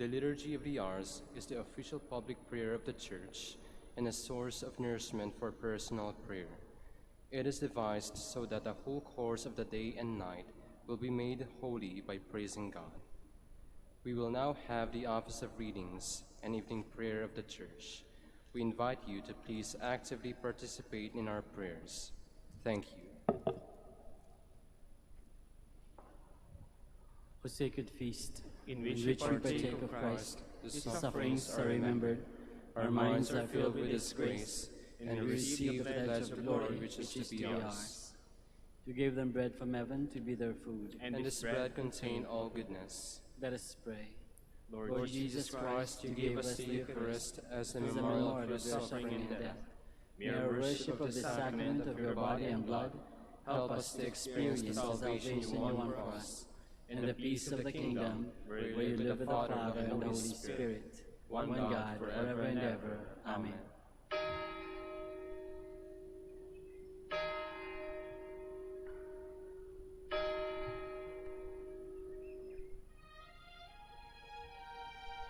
The Liturgy of the Hours is the official public prayer of the Church and a source of nourishment for personal prayer. It is devised so that the whole course of the day and night will be made holy by praising God. We will now have the office of readings and evening prayer of the Church. We invite you to please actively participate in our prayers. Thank you. O sacred feast, In which we partake of Christ, His sufferings are remembered, our minds are filled with His grace, and we receive the pledge of glory which is to be ours. You gave them bread from heaven to be their food, And this bread contained all goodness. let us pray. Lord Jesus Christ, you gave us the Eucharist as a memorial of your suffering and death. May our worship of the sacrament of your body and blood help us to experience the salvation you won for us, and the peace of the kingdom, where you live with the Father and the Holy Spirit, one God, forever and ever. Amen.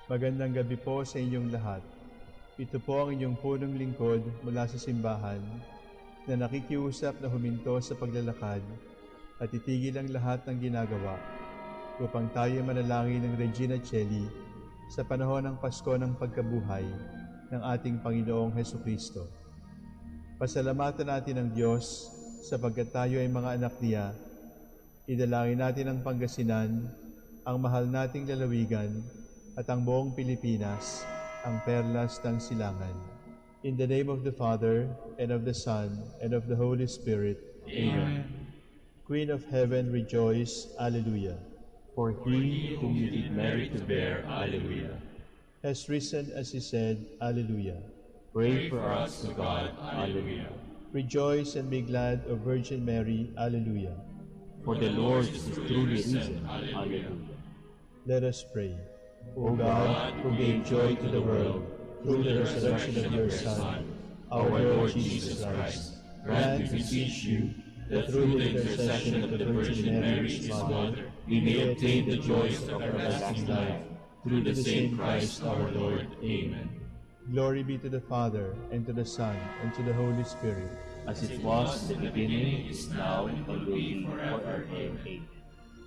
Magandang gabi po sa inyong lahat. Ito po ang inyong punong lingkod mula sa simbahan na nakikiusap na huminto sa paglalakad at itigil ang lahat ng ginagawa upang tayo manalangin ng Regina Coeli sa panahon ng Pasko ng pagkabuhay ng ating Panginoong Hesukristo. Pasalamatan natin ang Diyos sapagkat tayo ay mga anak niya. Idalangin natin ang Pangasinan, ang mahal nating lalawigan, at ang buong Pilipinas, ang perlas ng silangan. In the name of the Father, and of the Son, and of the Holy Spirit. Amen. Queen of Heaven, rejoice. Alleluia. For he whom you did merit to bear, Alleluia, has risen as he said, Alleluia. pray for us to God, Alleluia. Rejoice and be glad, O Virgin Mary, Alleluia. For the Lord is truly risen, Alleluia. Let us pray. O God, who gave joy to the world through the resurrection of your Son, our Lord Jesus Christ, grant, we beseech you, that through the intercession of the Virgin Mary, his Mother, we may obtain the joys of everlasting life, through the same Christ our Lord. Amen. Glory be to the Father, and to the Son, and to the Holy Spirit. As it was in the beginning, is now, and will be forever. Amen.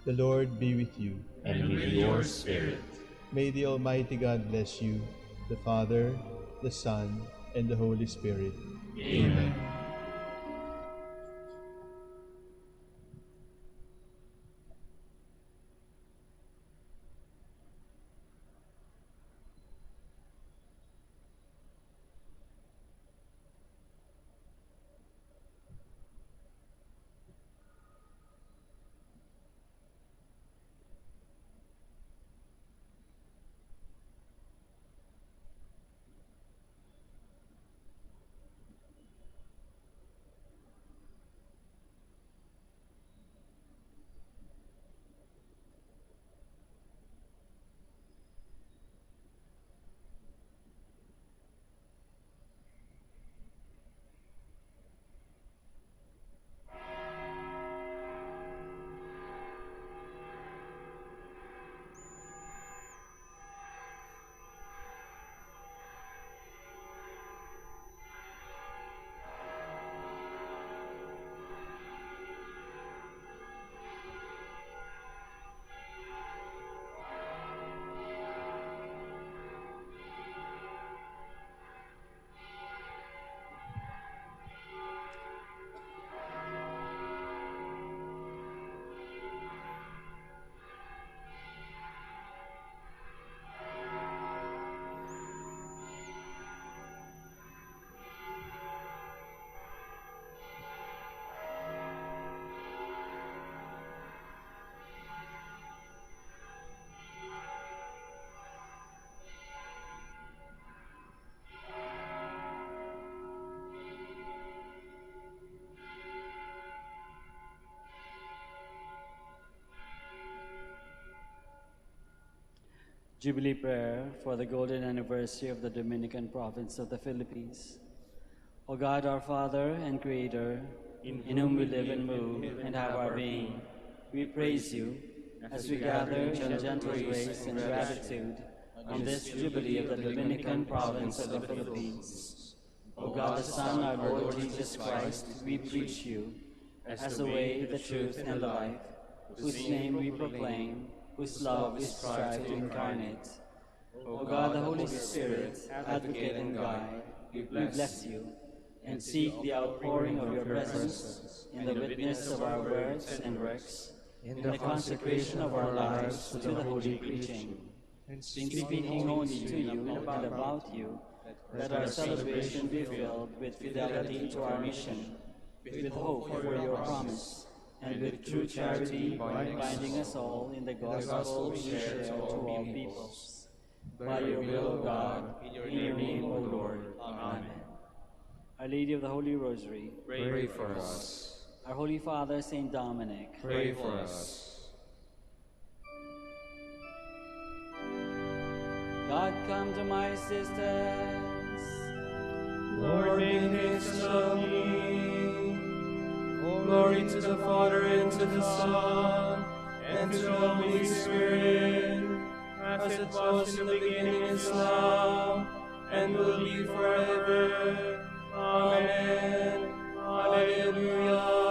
The Lord be with you. And with your spirit. May the Almighty God bless you, the Father, the Son, and the Holy Spirit. Amen. Jubilee Prayer for the golden anniversary of the Dominican province of the Philippines. O God, our Father and Creator, in whom we live and move and have our being, we praise you as we gather in gentle grace and gratitude on this Jubilee of the Dominican Province of the Philippines. O God, the Son, our Lord Jesus Christ, we preach you as the way, the truth, and the life, whose name we proclaim, whose love we strive to incarnate. O God, the Holy Spirit, advocate and guide, we bless you and seek the outpouring of your presence in the witness of our words and works, in the consecration of our lives to the holy preaching, in speaking only to you and about you, let our celebration be filled with fidelity to our mission, with hope for your promise, and with true charity binding us all in the gospel we share to all peoples. By your will, O God, in your name, O Lord. Amen. Our Lady of the Holy Rosary, Pray for us. our Holy Father, Saint Dominic, Pray for us. God, come to my assistance. Lord, make haste to help me. Glory to the Father, and to the Son, and to the Holy Spirit, as it was in the beginning, is now, and will be forever. Amen. Alleluia.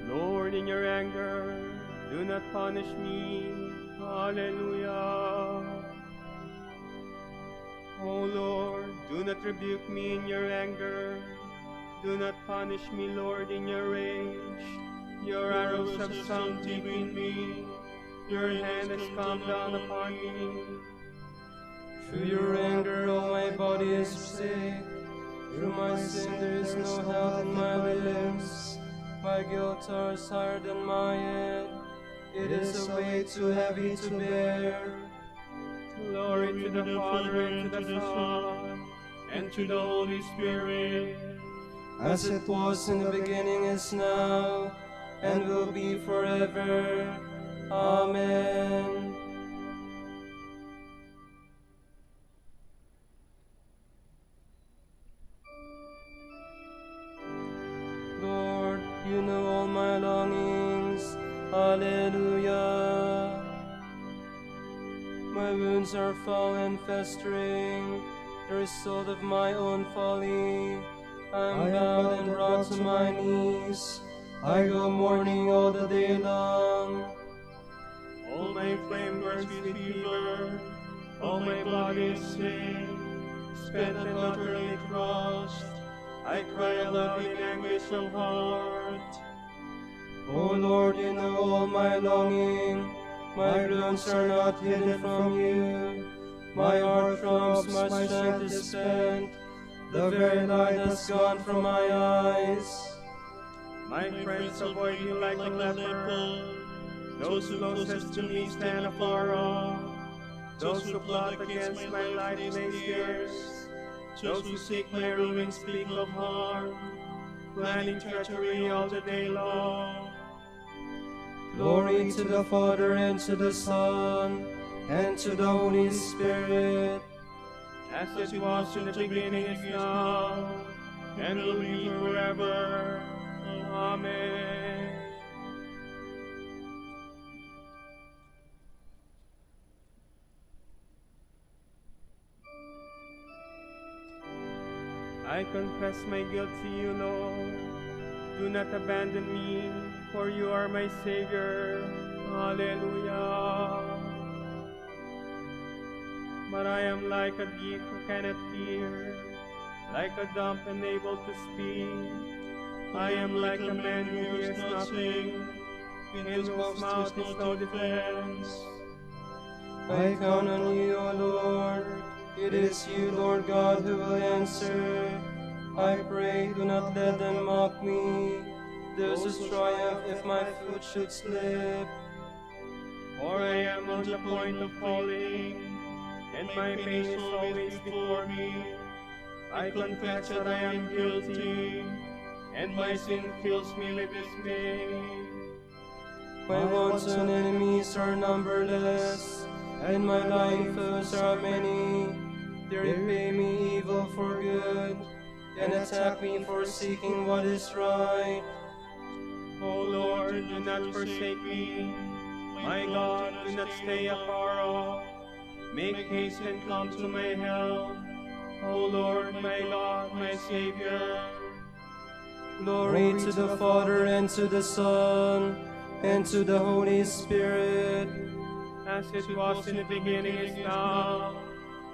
Lord, in your anger, do not punish me. Hallelujah. O Lord, do not rebuke me in your anger. Do not punish me, Lord, in your rage. Your arrows have sunk deep in me. Your hand has come down upon me. Through your anger, all my body is sick. Through my sin, there is no health in my limbs. My guilt is higher than my head. It is a weight too heavy to bear. Glory to the Father, and to the Son, and to the Holy Spirit, As it was in the beginning, is now, and will be forever. Amen. Lord, you know all my longings. Alleluia. My wounds are foul and festering, the result of my own folly. I am bowed and brought to my knees. I go mourning all the day long. all my flame burns with fever, all my body is sick, spent and utterly crushed. I cry aloud in anguish of heart. O Lord, you know all my longing. My groans are not hidden from you. My heart throbs, my strength is spent. The very light has gone from my eyes. My friends avoid me like a leper. Those closest to me stand afar off. Those who plot against my life lay snares. Those who seek my ruin speak of harm, planning treachery all the day long. Glory to the Father, and to the Son, and to the Holy Spirit, As it was in the beginning, is now, and will be forever. Amen. I confess my guilt to you, Lord. Do not abandon me, for you are my Savior. Hallelujah. But I am like a thief who cannot hear, like a dumb unable to speak. I am like a man who hears nothing, in whose mouth is no defense. I count on you, O Lord. It is you, Lord God, who will answer. I pray, do not let them mock me. Those who triumph if my foot should slip. For I am on the point of falling, and my pain is always before me. I confess that I am guilty, and my sin fills me with dismay. My wanton enemies are numberless, and my lying foes are many. They repay me evil for good, and attack me for seeking what is right. O Lord, do not forsake me. My God, do not stay afar off. Make haste and come to my help. O Lord, my God, my Savior. Glory to the Father, and to the Son, and to the Holy Spirit, As it was in the beginning, is now,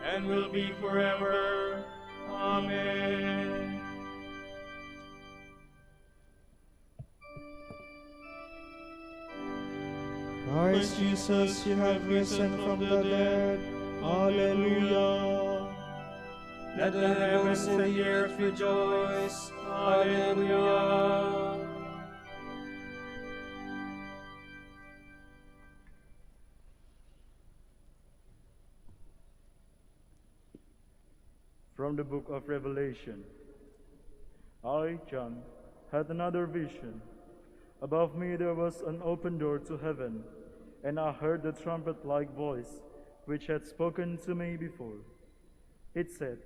and will be forever. Amen. Christ Jesus, you have risen from the dead. Hallelujah. let the heavens and the earth rejoice. Hallelujah. From the book of Revelation. I, John, had another vision. Above me there was an open door to heaven, and I heard the trumpet-like voice which had spoken to me before. It said,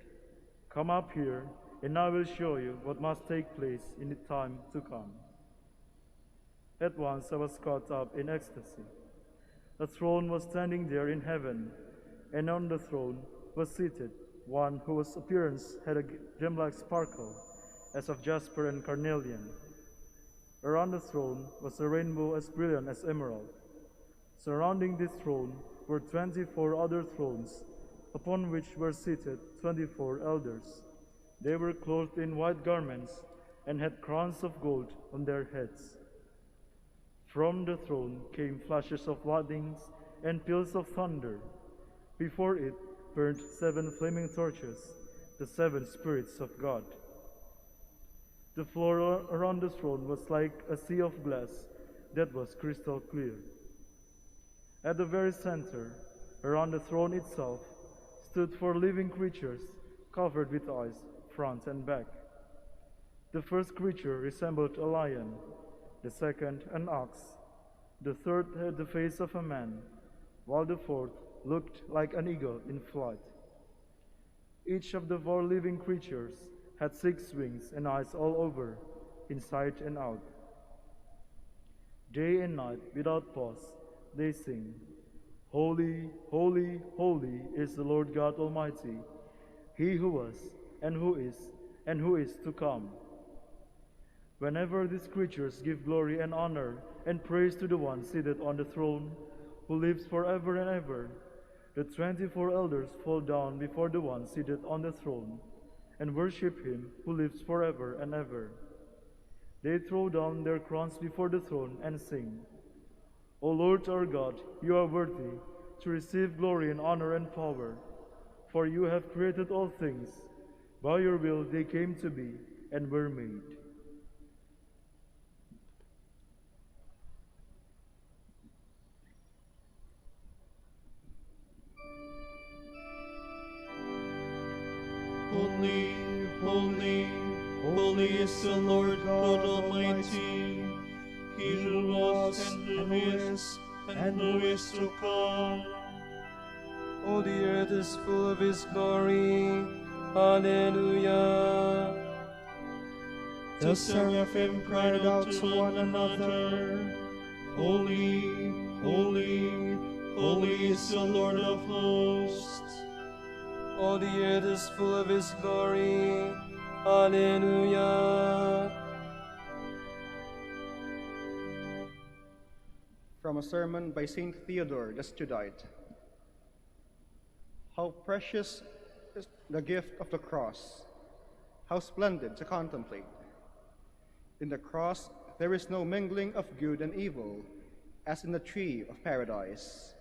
"Come up here, and I will show you what must take place in the time to come." At once I was caught up in ecstasy. A throne was standing there in heaven, and on the throne was seated one whose appearance had a gem-like sparkle, as of jasper and carnelian. Around the throne was a rainbow as brilliant as emerald. Surrounding this throne were 24 other thrones, upon which were seated 24 elders. They were clothed in white garments and had crowns of gold on their heads. From the throne came flashes of lightnings and peals of thunder. Before it burned 7 flaming torches, the 7 spirits of God. The floor around the throne was like a sea of glass that was crystal clear. At the very center, around the throne itself, stood 4 living creatures covered with eyes, front and back. The first creature resembled a lion, the second an ox, the third had the face of a man, while the fourth looked like an eagle in flight. Each of the 4 living creatures had 6 wings and eyes all over, inside and out. Day and night, without pause, they sing, "Holy, holy, holy is the Lord God Almighty, He who was, and who is to come." Whenever these creatures give glory and honor and praise to the one seated on the throne, who lives forever and ever, the 24 elders fall down before the one seated on the throne and worship him who lives forever and ever. They throw down their crowns before the throne and sing, O Lord our God, you are worthy to receive glory and honor and power, for you have created all things. By your will they came to be and were made. Holy, holy, holy is the Lord God Almighty. He who was and who is and who is to come. All the earth is full of His glory. Hallelujah. The seraphim cried out to one another, Holy, holy, holy is the Lord of hosts. All the earth is full of His glory. Hallelujah. From a sermon by Saint Theodore the Studite. How precious is the gift of the cross, how splendid to contemplate. In the cross there is no mingling of good and evil, as in the tree of paradise.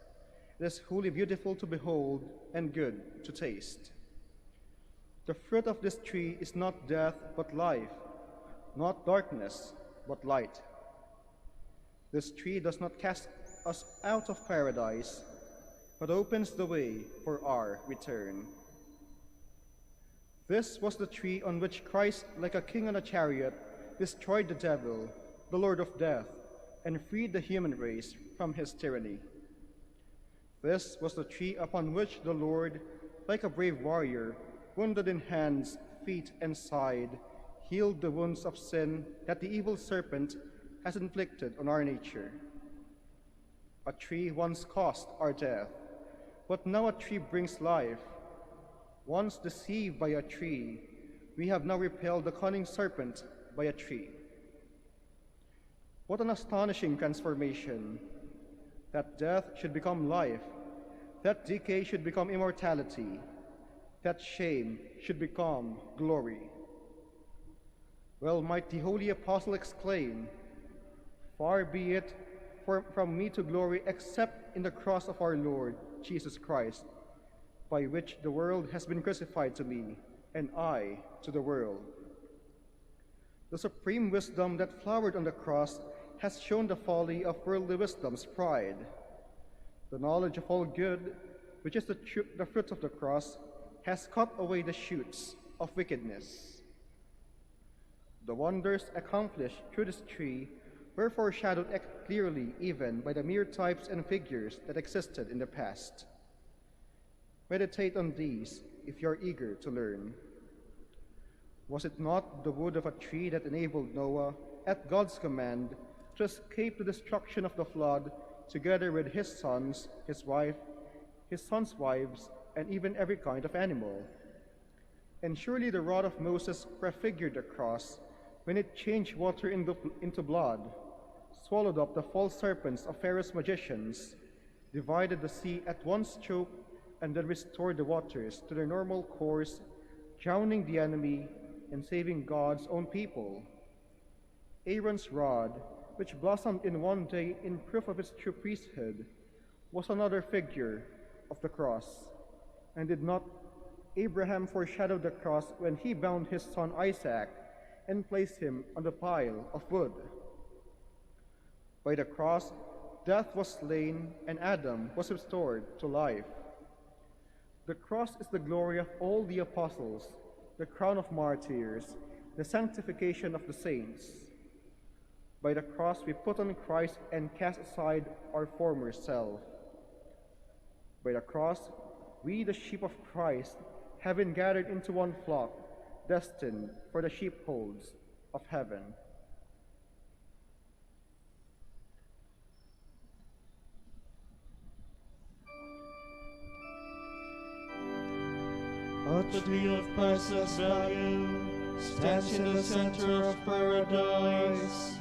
It is wholly beautiful to behold and good to taste. The fruit of this tree is not death but life, not darkness but light. This tree does not cast us out of paradise, but opens the way for our return. This was the tree on which Christ, like a king on a chariot, destroyed the devil, the Lord of death, and freed the human race from his tyranny. This was the tree upon which the Lord, like a brave warrior, wounded in hands, feet, and side, healed the wounds of sin that the evil serpent has inflicted on our nature. A tree once caused our death, but now a tree brings life. Once deceived by a tree, we have now repelled the cunning serpent by a tree. What an astonishing transformation! That death should become life, that decay should become immortality, that shame should become glory. Well might the holy apostle exclaim, Far be it from me to glory except in the cross of our Lord Jesus Christ, by which the world has been crucified to me, and I to the world. The supreme wisdom that flowered on the cross has shown the folly of worldly wisdom's pride. The knowledge of all good, which is the fruit of the cross, has cut away the shoots of wickedness. The wonders accomplished through this tree were foreshadowed clearly even by the mere types and figures that existed in the past. Meditate on these if you are eager to learn. Was it not the wood of a tree that enabled Noah, at God's command, to escape the destruction of the flood, together with his sons, his wife, his sons' wives, and even every kind of animal? And surely the rod of Moses prefigured the cross when it changed water into blood, swallowed up the false serpents of Pharaoh's magicians, divided the sea at one stroke, and then restored the waters to their normal course, drowning the enemy and saving God's own people. Aaron's rod, which blossomed in one day in proof of his true priesthood, was another figure of the cross. And did not Abraham foreshadow the cross when he bound his son Isaac and placed him on the pile of wood? By the cross, death was slain and Adam was restored to life. The cross is the glory of all the apostles, the crown of martyrs, the sanctification of the saints. By the cross we put on Christ and cast aside our former self. By the cross, we, the sheep of Christ, have been gathered into one flock, destined for the sheepfolds of heaven. A tree of priceless value stands in the center of paradise.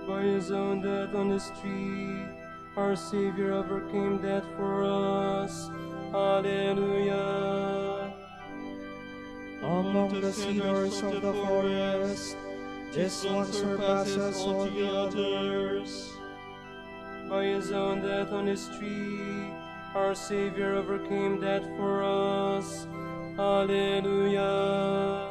By his own death on this tree, our Savior overcame death for us. Hallelujah. Among the cedars of the forest, This one surpasses all the others. By his own death on his tree, our Savior overcame death for us. Hallelujah.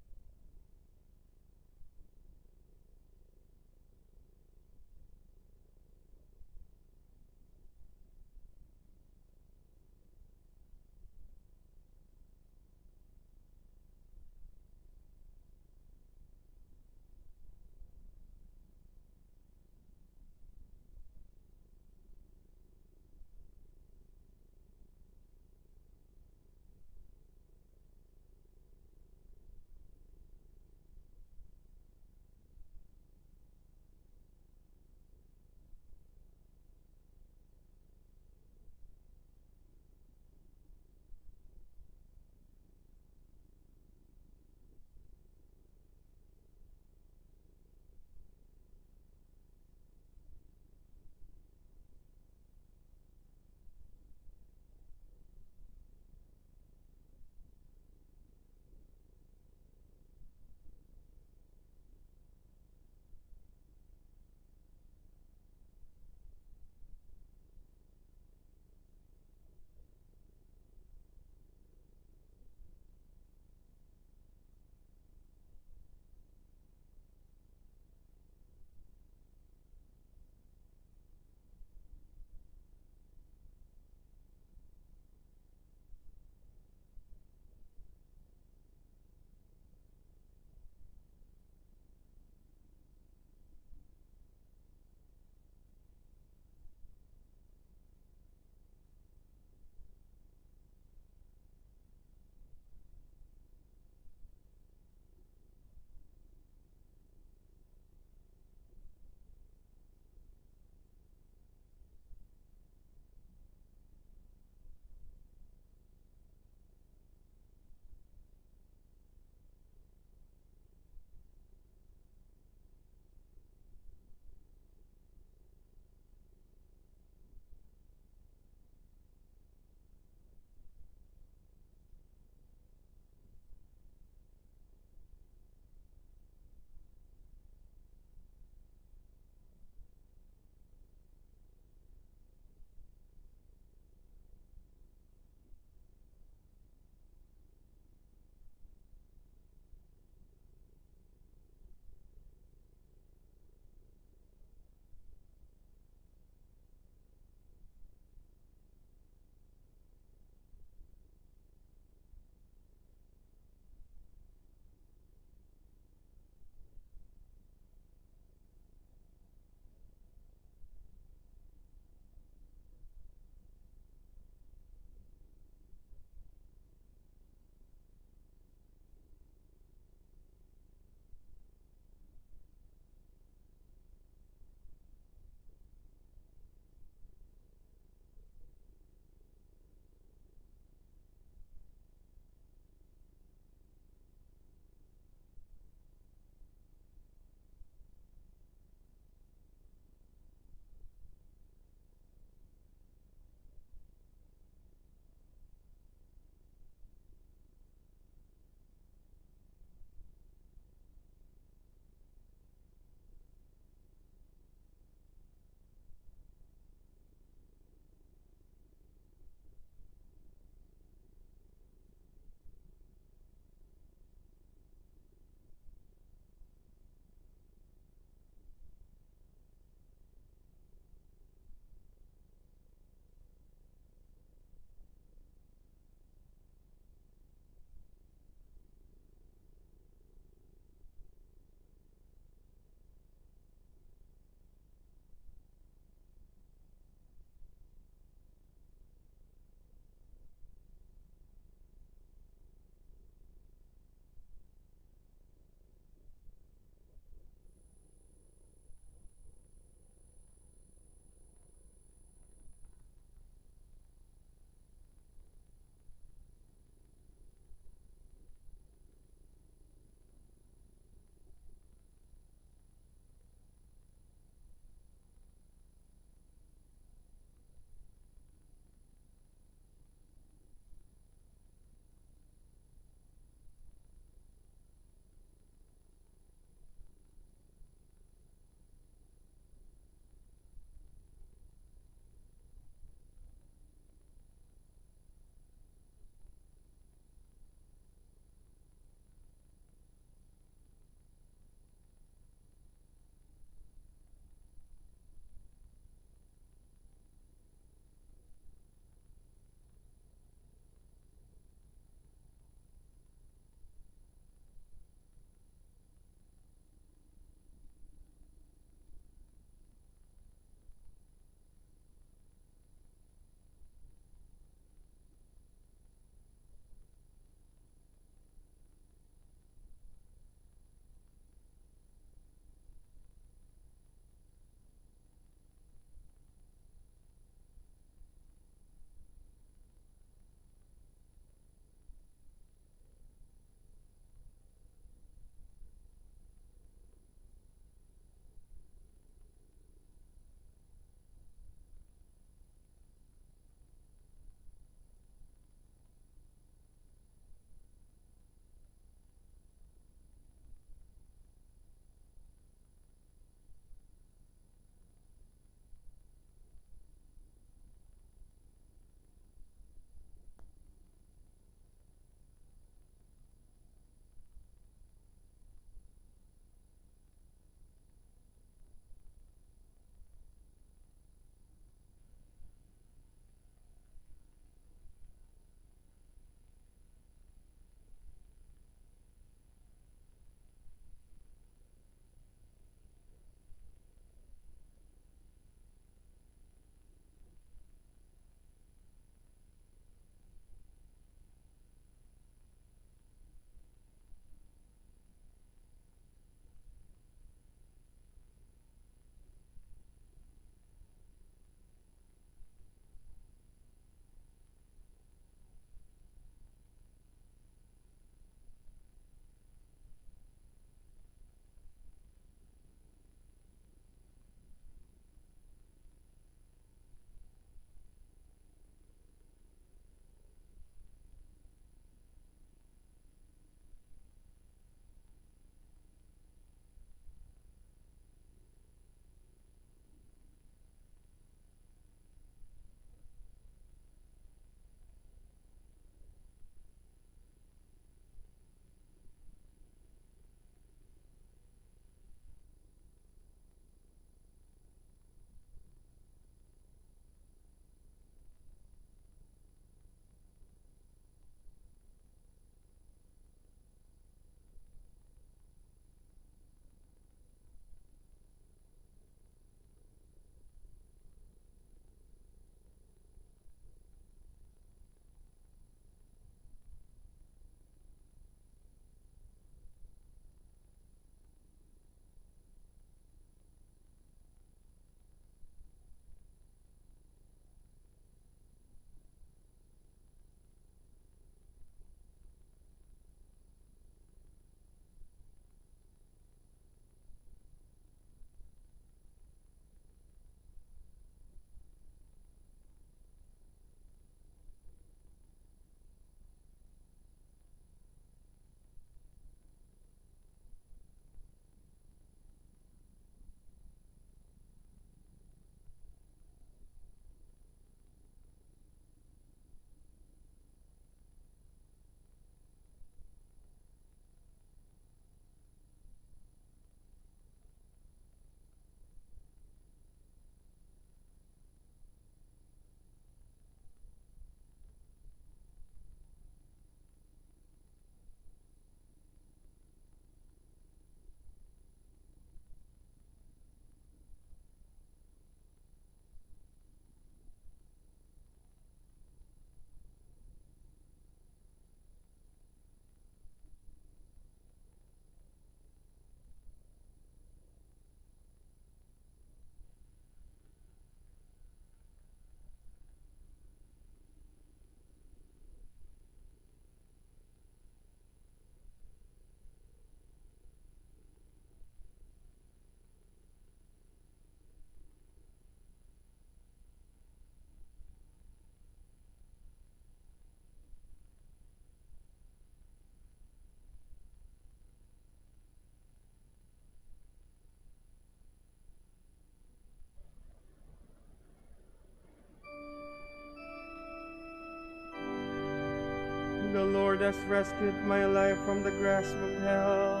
The Lord has rescued my life from the grasp of hell.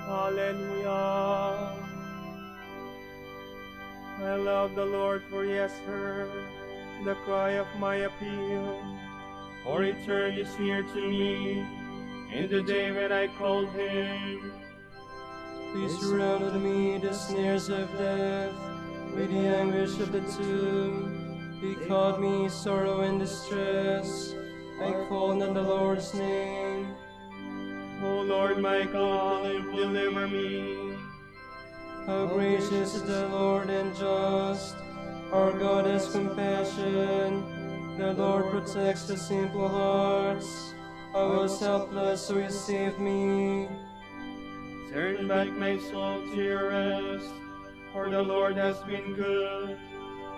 Hallelujah. I love the Lord, for he has heard the cry of my appeal. For he turned his ear to me in the day when I called him. He surrounded me the snares of death, with the anguish of the tomb. He caught me in sorrow and distress. I called on the Lord's name. O Lord my God, deliver me. How gracious is the Lord and just. Our God has compassion. The Lord protects the simple hearts. I was helpless, so he saved me. Turn back my soul to your rest, for the Lord has been good.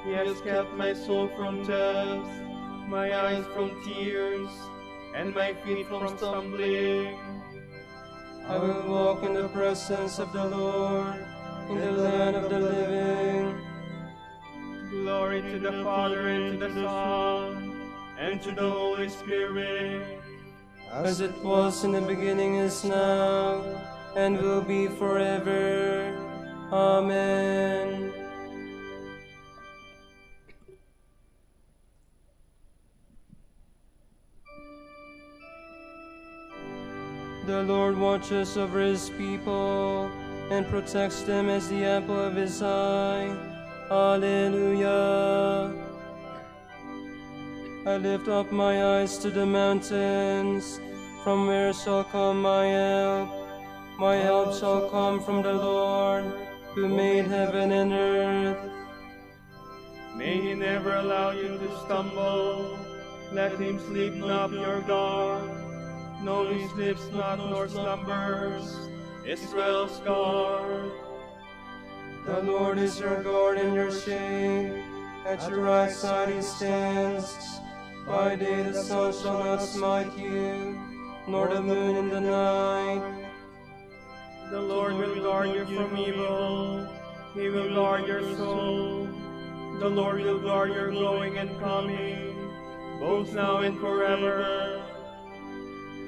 He has kept my soul from death, my eyes from tears, and my feet from stumbling. I will walk in the presence of the Lord, in the land of the living. Glory to the Father, and to the Son, and to the Holy Spirit, As it was in the beginning, is now, and will be forever. Amen. The Lord watches over his people and protects them as the apple of his eye. Alleluia. I lift up my eyes to the mountains. From where shall come my help? My help shall come from the Lord, who made heaven and earth. may he never allow you to stumble. Let him sleep not your guard. No, he sleeps not nor slumbers, Israel's guard. The Lord is your guard and your shade. At your right side he stands. By day the sun shall not smite you, nor the moon in the night. The Lord will guard you from evil. He will guard your soul. The Lord will guard your going and coming, both now and forever.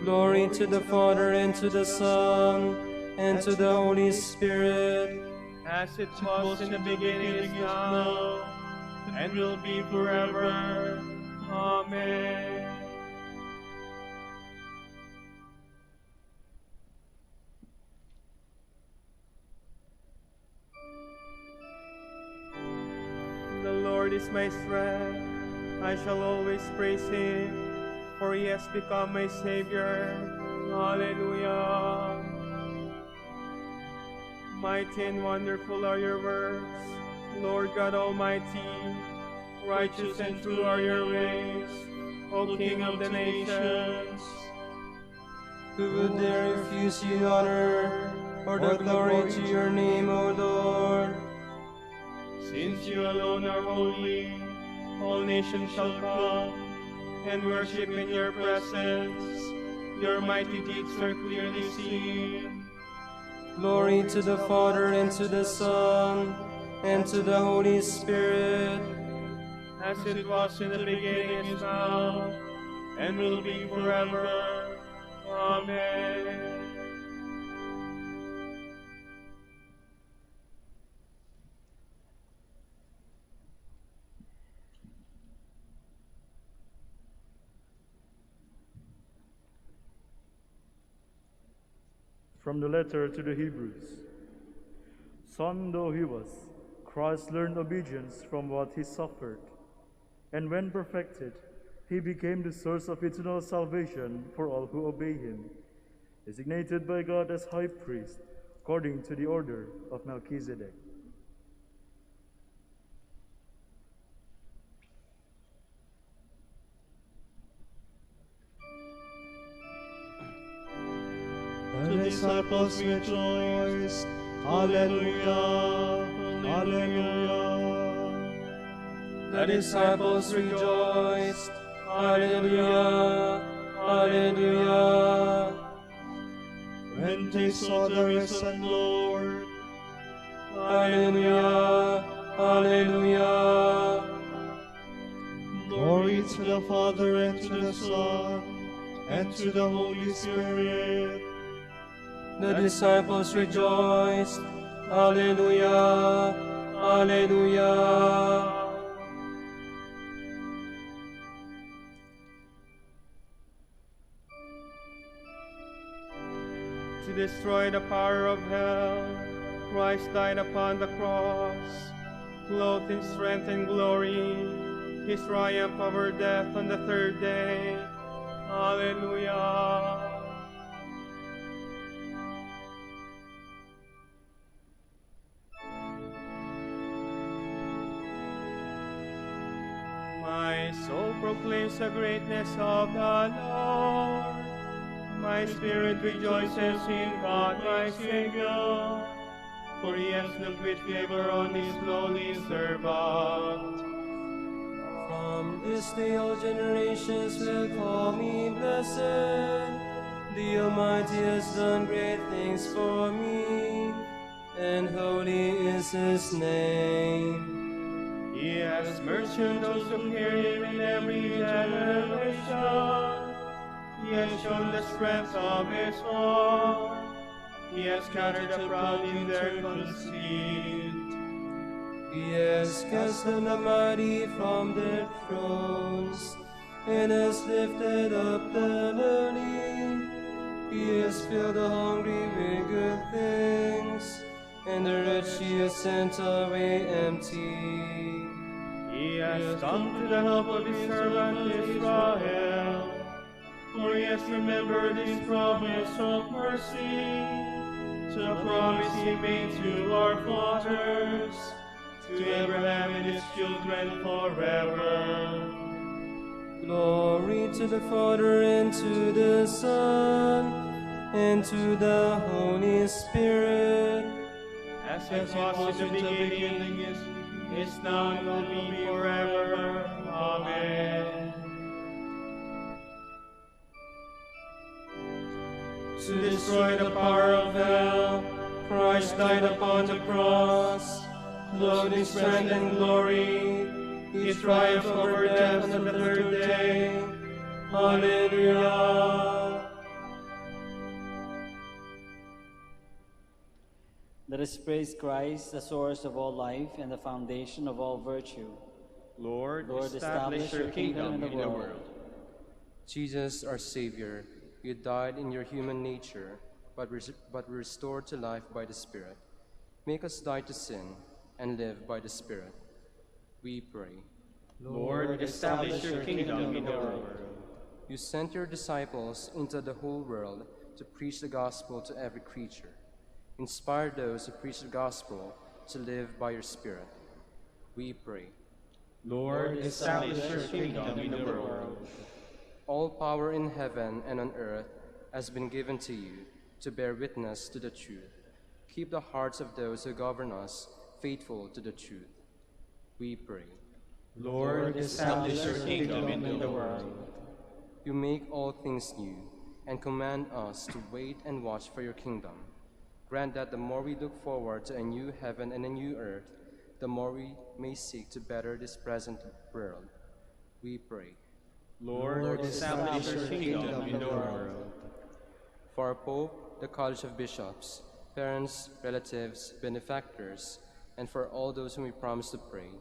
Glory to the Father, and to the Son, and to the Holy Spirit. As it was in the beginning, is now, and will be forever. Amen. The Lord is my strength. I shall always praise him, for he has become my Savior. Hallelujah. Mighty and wonderful are your works, Lord God Almighty. Righteous and true are your ways, O King of the nations. Who would dare refuse you honor, or the glory to your name, O Lord? Since you alone are holy, all nations shall come and worship in your presence. Your mighty deeds are clearly seen. Glory to the Father, and to the Son, and to the Holy Spirit. As it was in the beginning, is now, and will be forever. Amen. From the letter to the Hebrews. Son though he was, Christ learned obedience from what he suffered. And when perfected, he became the source of eternal salvation for all who obey him, designated by God as high priest, according to the order of Melchizedek. The disciples rejoiced. Hallelujah, hallelujah. The disciples rejoiced. Alleluia, alleluia. When they saw the risen Lord, Alleluia, alleluia. glory to the Father and to the Son, and to the Holy Spirit. The disciples rejoiced. Alleluia, Alleluia. To destroy the power of hell, Christ died upon the cross, clothed in strength and glory, his triumph over death on the third day. Alleluia. My soul proclaims the greatness of the Lord. My spirit rejoices in God my Savior, for he has looked with favor on his lowly servant. From this day all generations will call me blessed. The Almighty has done great things for me, and holy is his name. He has mercy on those who fear him in every generation. He has shown the strength of his arm. He has scattered the proud in their conceit. He has cast down the mighty from their thrones, and has lifted up the lowly. He has filled the hungry with good things, and the rich he has sent away empty. He has come to the help of his servant Israel, for he has remembered his promise of mercy, the promise he made to our fathers, to Abraham and his children forever. Glory to the Father, and to the Son, and to the Holy Spirit, As it was in the beginning, is now, and will be forever. Amen. To destroy the power of hell, Christ died upon the cross, clothed in strength and glory. He triumphed over death on the third day. Alleluia. Let us praise Christ, the source of all life and the foundation of all virtue. Lord, Lord, establish your kingdom in the world. Jesus, our Savior, you died in your human nature, but were restored to life by the Spirit. Make us die to sin and live by the Spirit. We pray. Lord, establish your kingdom in the world. You sent your disciples into the whole world to preach the gospel to every creature. Inspire those who preach the gospel to live by your Spirit. We pray. Lord, establish your kingdom in the world. All power in heaven and on earth has been given to you to bear witness to the truth. Keep the hearts of those who govern us faithful to the truth. We pray. Lord, establish your kingdom in the world. You make all things new and command us to wait and watch for your kingdom. Grant that the more we look forward to a new heaven and a new earth, the more we may seek to better this present world. We pray. Lord, establish your kingdom in the world. For our Pope, the College of Bishops, parents, relatives, benefactors, and for all those whom we promise to pray,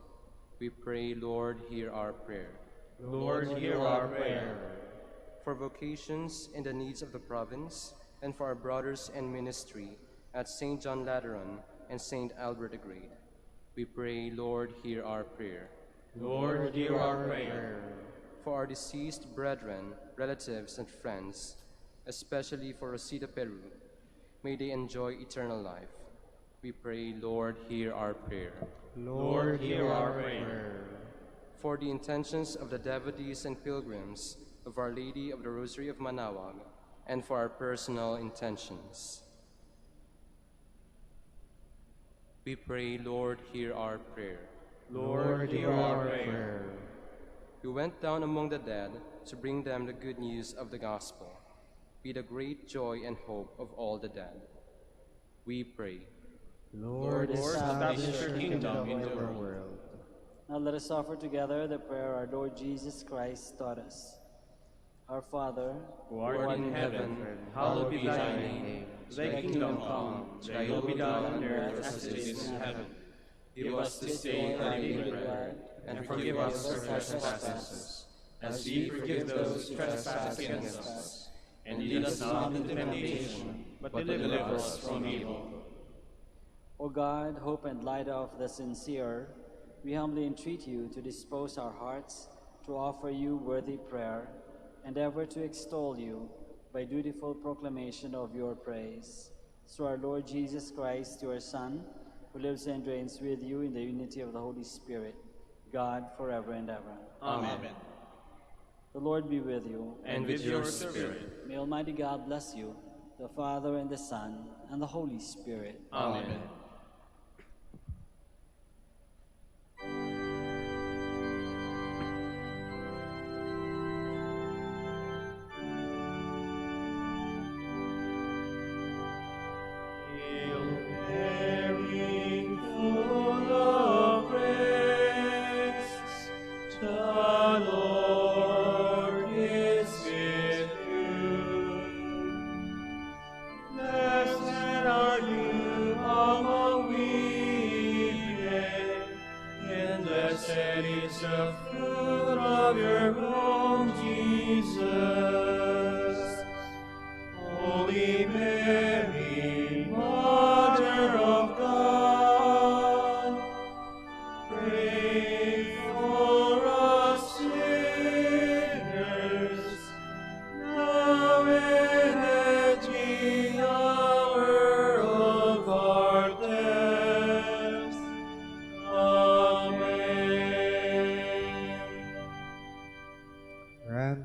we pray, Lord, hear our prayer. Lord, hear our prayer. For vocations and the needs of the province, and for our brothers in ministry at St. John Lateran and St. Albert the Great, we pray, Lord, hear our prayer. Lord, hear our prayer. For our deceased brethren, relatives, and friends, especially for Rosita Peru, may they enjoy eternal life. We pray, Lord, hear our prayer. Lord, hear our prayer. For the intentions of the devotees and pilgrims of Our Lady of the Rosary of Manaoag, and for our personal intentions, we pray, Lord, hear our prayer. Lord, hear our prayer. You went down among the dead to bring them the good news of the gospel. Be the great joy and hope of all the dead. We pray. Lord, establish your kingdom in the world. Now let us offer together the prayer our Lord Jesus Christ taught us. Our Father, who art in heaven, hallowed be thy name. Thy kingdom come, thy will be done on earth as it is in heaven. Give us this day our daily bread, and forgive us our trespasses, as we forgive those who trespass against us. And lead us not into temptation, but deliver us from evil. O God, hope and light of the sincere, we humbly entreat you to dispose our hearts to offer you worthy prayer, and ever to extol you by dutiful proclamation of your praise. Through our Lord Jesus Christ, your Son, who lives and reigns with you in the unity of the Holy Spirit, God, forever and ever. Amen. The Lord be with you. And with your spirit. May Almighty God bless you, the Father, and the Son, and the Holy Spirit. Amen.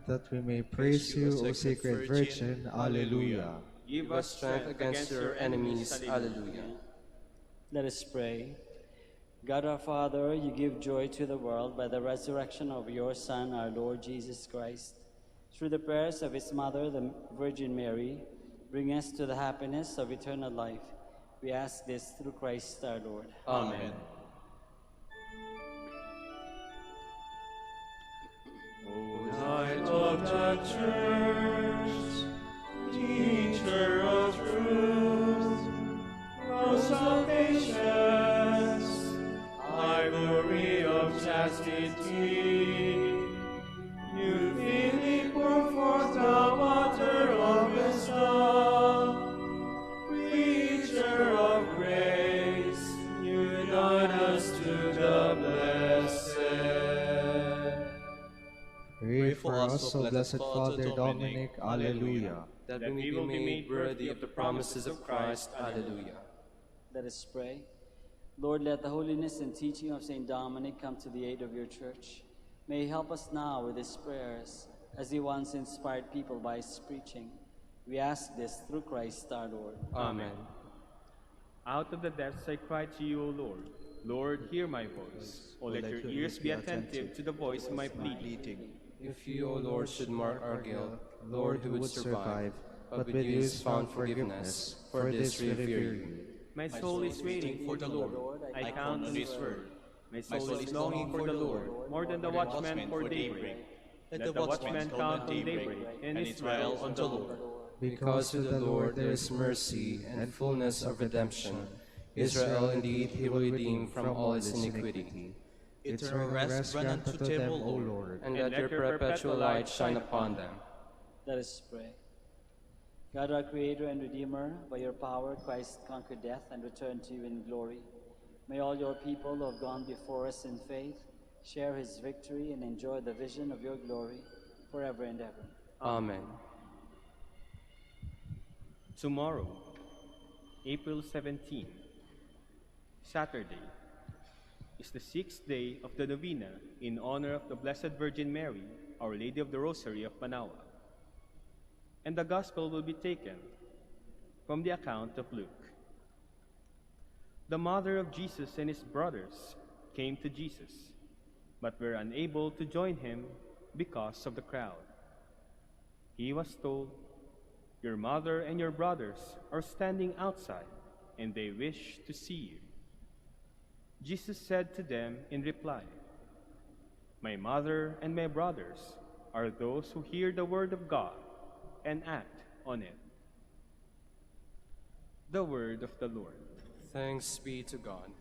That we may praise you, O Sacred Virgin. Alleluia. Give us strength against your enemies. Alleluia. Let us pray. God our Father, you give joy to the world by the resurrection of your Son, our Lord Jesus Christ. Through the prayers of his mother, the Virgin Mary, bring us to the happiness of eternal life. We ask this through Christ our Lord. Amen. Light of the Church, Teacher of truth, Rose of Ages, Ivory of chastity, you freely pour forth the water of wisdom, Preacher of grace, unite us to the blessed. Pray for us, O Blessed Father Dominic. Alleluia. That we will be made worthy of the promises of Christ. Alleluia. Let us pray. Lord, let the holiness and teaching of St. Dominic come to the aid of your church. May he help us now with his prayers, as he once inspired people by his preaching. We ask this through Christ our Lord. Amen. Out of the depths I cry to you, O Lord. Lord, hear my voice. O let your ears be attentive to the voice of my pleading. If you, O Lord, should mark our guilt, Lord, who would survive? But with you is found forgiveness. For this we revere you. My soul is waiting for the Lord. I count on his word. My soul is longing for the Lord, more than the watchman for daybreak. Let the watchman count on daybreak, and Israel on the Lord. Because to the Lord there is mercy and fullness of redemption. Israel indeed he will redeem from all its iniquity. Eternal rest grant unto them, O Lord. And let your perpetual light shine upon them. Let us pray. God, our Creator and Redeemer, by your power Christ conquered death and returned to you in glory. May all your people who have gone before us in faith share his victory and enjoy the vision of your glory forever and ever. Amen. Tomorrow, April 17, Saturday, is the 6th day of the novena in honor of the Blessed Virgin Mary, Our Lady of the Rosary of Manaoag. And the Gospel will be taken from the account of Luke. The mother of Jesus and his brothers came to Jesus, but were unable to join him because of the crowd. He was told, "Your mother and your brothers are standing outside, and they wish to see you." Jesus said to them in reply, "My mother and my brothers are those who hear the word of God and act on it. The word of the Lord. Thanks be to God.